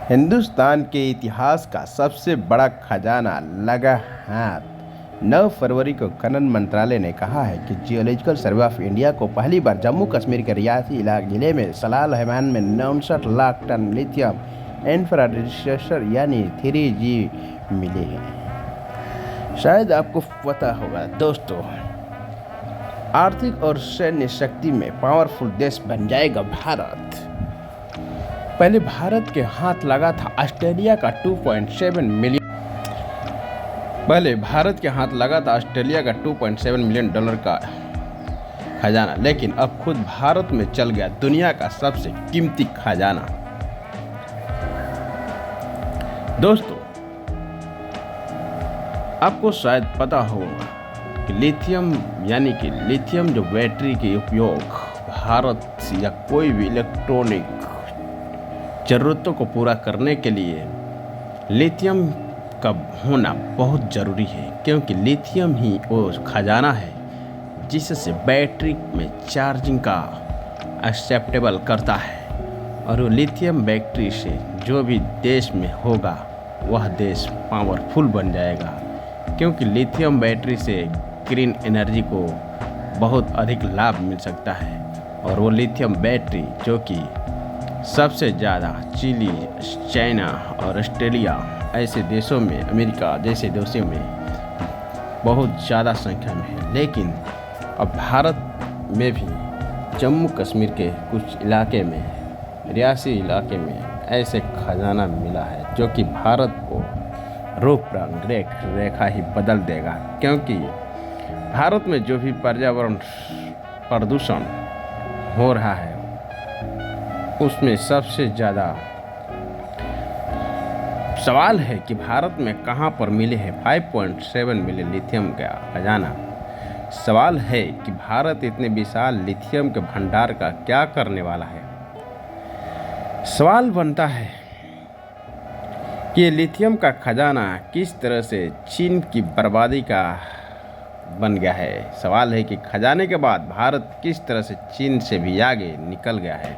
हिंदुस्तान के इतिहास का सबसे बड़ा खजाना लगा हाथ। 9 फरवरी को खनन मंत्रालय ने कहा है कि जियोलॉजिकल सर्वे ऑफ इंडिया को पहली बार जम्मू कश्मीर के रियासी जिले में सलाल हैमान में 69 लाख टन लिथियम इंफ्रास्ट्रक्चर यानी 3G मिले हैं। शायद आपको पता होगा दोस्तों, आर्थिक और सैन्य शक्ति में पावरफुल देश बन जाएगा भारत। पहले भारत के हाथ लगा था ऑस्ट्रेलिया का 2.7 मिलियन डॉलर का खजाना, लेकिन अब खुद भारत में चल गया दुनिया का सबसे कीमती खजाना। दोस्तों, आपको शायद पता होगा कि लिथियम जो बैटरी के उपयोग भारत या कोई भी इलेक्ट्रॉनिक ज़रूरतों को पूरा करने के लिए लिथियम का होना बहुत ज़रूरी है, क्योंकि लिथियम ही वो खजाना है जिससे बैटरी में चार्जिंग का एक्सेप्टेबल करता है, और वो लिथियम बैटरी से जो भी देश में होगा वह देश पावरफुल बन जाएगा, क्योंकि लिथियम बैटरी से ग्रीन एनर्जी को बहुत अधिक लाभ मिल सकता है। और वो लिथियम बैटरी जो कि सबसे ज़्यादा चिली, चाइना और ऑस्ट्रेलिया ऐसे देशों में, अमेरिका जैसे देशों में बहुत ज़्यादा संख्या में है, लेकिन अब भारत में भी जम्मू कश्मीर के कुछ इलाके में, रियासी इलाके में ऐसे खजाना मिला है जो कि भारत को रूप रंग रेखा ही बदल देगा, क्योंकि भारत में जो भी पर्यावरण प्रदूषण हो रहा है उसमें सबसे ज़्यादा सवाल है कि भारत में कहाँ पर मिले हैं 5.7 मिलियन लिथियम का खजाना। सवाल है कि भारत इतने विशाल लिथियम के भंडार का क्या करने वाला है। सवाल बनता है कि ये लिथियम का खजाना किस तरह से चीन की बर्बादी का बन गया है। सवाल है कि खजाने के बाद भारत किस तरह से चीन से भी आगे निकल गया है।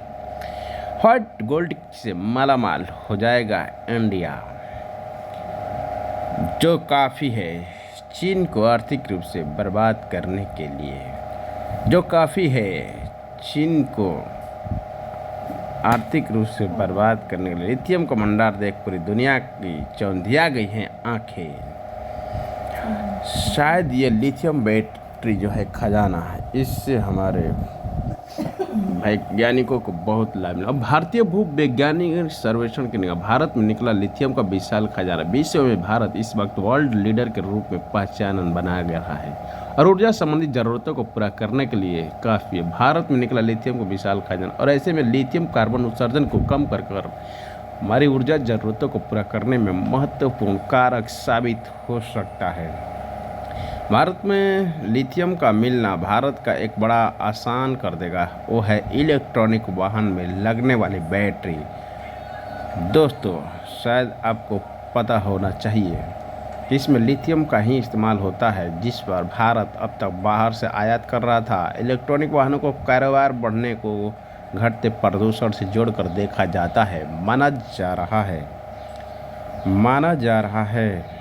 व्हाइट गोल्ड से मालामाल हो जाएगा इंडिया, जो काफ़ी है चीन को आर्थिक रूप से बर्बाद करने के लिए, जो काफ़ी है चीन को आर्थिक रूप से बर्बाद करने के लिए। लिथियम का भंडार देख पूरी दुनिया की चौंधिया गई हैं आंखें। शायद ये लिथियम बैटरी जो है खजाना है, इससे हमारे वैज्ञानिकों को बहुत लाभ मिला। भारतीय भू वैज्ञानिक सर्वेक्षण के निकला भारत में निकला लिथियम का विशाल खजाना। विश्व में भारत इस वक्त वर्ल्ड लीडर के रूप में पहचान बनाया गया है और ऊर्जा संबंधी ज़रूरतों को पूरा करने के लिए काफ़ी है। भारत में निकला लिथियम का विशाल खजाना, और ऐसे में लिथियम कार्बन उत्सर्जन को कम कर हमारी ऊर्जा ज़रूरतों को पूरा करने में महत्वपूर्ण कारक साबित हो सकता है। भारत में लिथियम का मिलना भारत का एक बड़ा आसान कर देगा, वो है इलेक्ट्रॉनिक वाहन में लगने वाली बैटरी। दोस्तों, शायद आपको पता होना चाहिए कि इसमें लिथियम का ही इस्तेमाल होता है, जिस पर भारत अब तक बाहर से आयात कर रहा था। इलेक्ट्रॉनिक वाहनों को कारोबार बढ़ने को घटते प्रदूषण से जोड़कर देखा जाता है। माना जा रहा है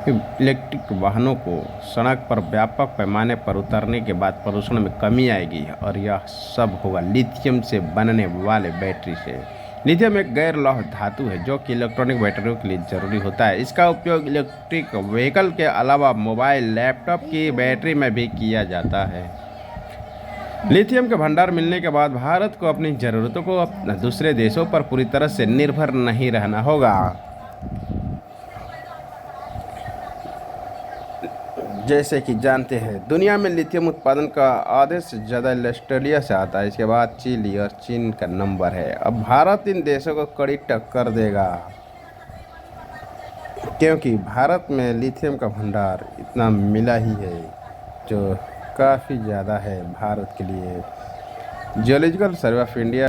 इलेक्ट्रिक वाहनों को सड़क पर व्यापक पैमाने पर उतारने के बाद प्रदूषण में कमी आएगी, और यह सब होगा लिथियम से बनने वाले बैटरी से। लिथियम एक गैर लौह धातु है जो कि इलेक्ट्रॉनिक बैटरियों के लिए ज़रूरी होता है। इसका उपयोग इलेक्ट्रिक व्हीकल के अलावा मोबाइल, लैपटॉप की बैटरी में भी किया जाता है। लिथियम के भंडार मिलने के बाद भारत को अपनी ज़रूरतों को दूसरे देशों पर पूरी तरह से निर्भर नहीं रहना होगा। जैसे कि जानते हैं, दुनिया में लिथियम उत्पादन का आधे से ज़्यादा ऑस्ट्रेलिया से आता है, इसके बाद चिली और चीन का नंबर है। अब भारत इन देशों को कड़ी टक्कर देगा, क्योंकि भारत में लिथियम का भंडार इतना मिला ही है जो काफ़ी ज़्यादा है भारत के लिए। Geological survey of India